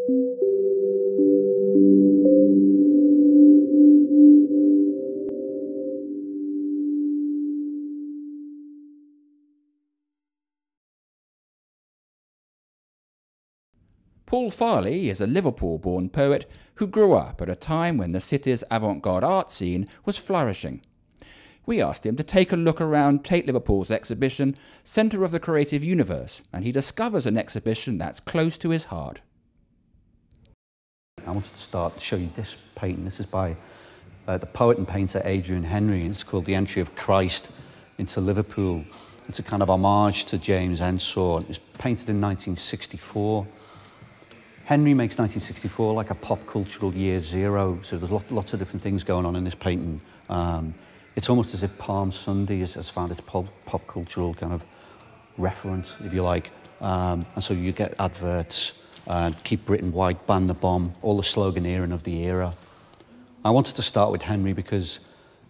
Paul Farley is a Liverpool-born poet who grew up at a time when the city's avant-garde art scene was flourishing. We asked him to take a look around Tate Liverpool's exhibition, Centre of the Creative Universe, and he discovers an exhibition that's close to his heart. I wanted to start to show you this painting. This is by the poet and painter Adrian Henry, and it's called The Entry of Christ into Liverpool. It's a kind of homage to James Ensor. It was painted in 1964. Henry makes 1964 like a pop cultural year zero, so there's lots of different things going on in this painting. It's almost as if Palm Sunday has found its pop cultural kind of reference, if you like. And so you get adverts, Keep Britain White, Ban the Bomb, all the sloganeering of the era. I wanted to start with Henry because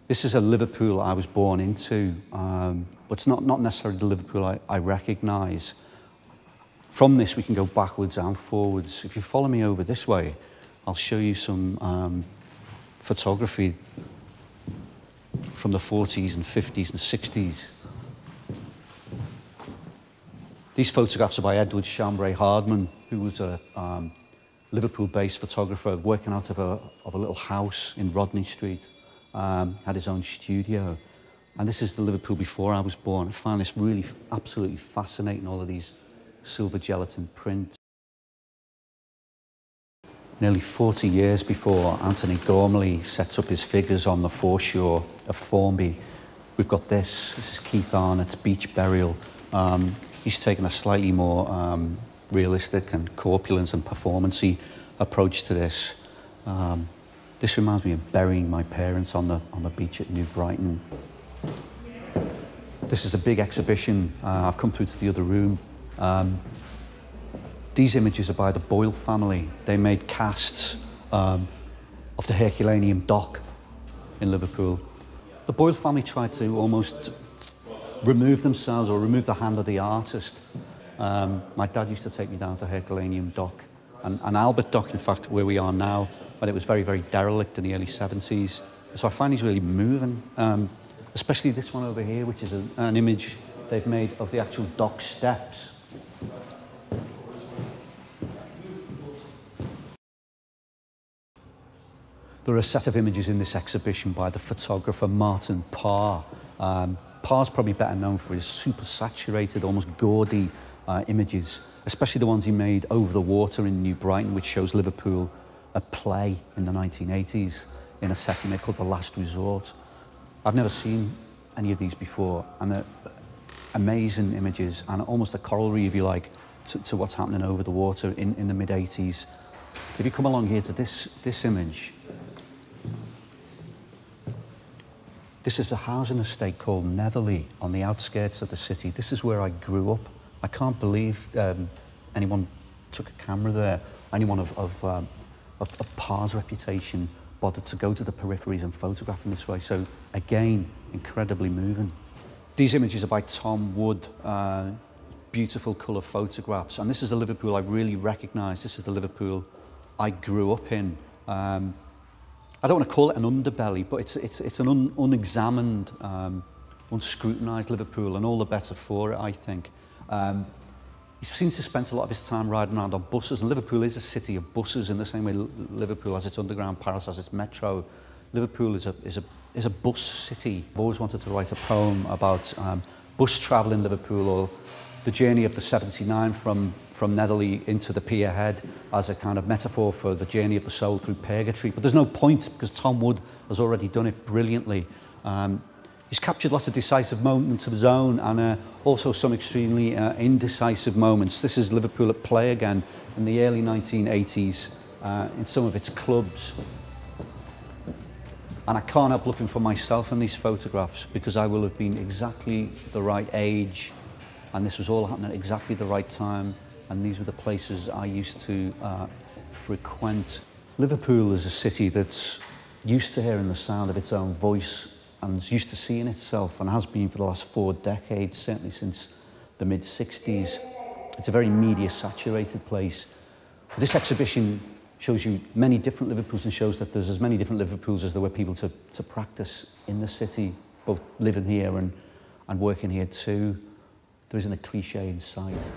this is a Liverpool I was born into, but it's not necessarily the Liverpool I recognise. From this, we can go backwards and forwards. If you follow me over this way, I'll show you some photography from the 40s and 50s and 60s. These photographs are by Edward Chambray Hardman, who was a Liverpool-based photographer working out of a little house in Rodney Street, had his own studio. And this is the Liverpool before I was born. I found this really absolutely fascinating, all of these silver gelatin prints. Nearly 40 years before Anthony Gormley sets up his figures on the foreshore of Formby, we've got this. This is Keith Arnott's Beach Burial. He's taken a slightly more realistic and corpulent and performance-y approach to this. This reminds me of burying my parents on the beach at New Brighton. This is a big exhibition. I've come through to the other room. These images are by the Boyle family. They made casts of the Herculaneum dock in Liverpool. The Boyle family tried to almost remove themselves or remove the hand of the artist. My dad used to take me down to Herculaneum dock and Albert dock, in fact, where we are now, but it was very, very derelict in the early 70s. So I find these really moving, especially this one over here, which is an image they've made of the actual dock steps. There are a set of images in this exhibition by the photographer Martin Parr. Parr's probably better known for his super saturated, almost gaudy images, especially the ones he made over the water in New Brighton, which shows Liverpool at play in the 1980s in a setting they called The Last Resort. I've never seen any of these before, and they're amazing images and almost a corollary, if you like, to what's happening over the water in the mid-80s. If you come along here to this image, this is a housing estate called Netherley on the outskirts of the city. This is where I grew up. I can't believe anyone took a camera there. Anyone of Parr's reputation bothered to go to the peripheries and photograph in this way. So again, incredibly moving. These images are by Tom Wood, beautiful colour photographs. And this is the Liverpool I really recognise. This is the Liverpool I grew up in. I don't want to call it an underbelly, but it's an unexamined, unscrutinised Liverpool, and all the better for it, I think. He seems to spend a lot of his time riding around on buses, and Liverpool is a city of buses in the same way Liverpool has its underground, Paris has its metro. Liverpool is a bus city. I've always wanted to write a poem about bus travel in Liverpool, or the journey of the 79 from Netherley into the pier head as a kind of metaphor for the journey of the soul through purgatory. But there's no point, because Tom Wood has already done it brilliantly. He's captured lots of decisive moments of his own, and also some extremely indecisive moments. This is Liverpool at play again in the early 1980s in some of its clubs. And I can't help looking for myself in these photographs, because I will have been exactly the right age, and this was all happening at exactly the right time, and these were the places I used to frequent. Liverpool is a city that's used to hearing the sound of its own voice and is used to seeing itself, and has been for the last 4 decades, certainly since the mid-60s. It's a very media-saturated place. This exhibition shows you many different Liverpools and shows that there's as many different Liverpools as there were people to practice in the city, both living here and working here too. There isn't a cliche in sight.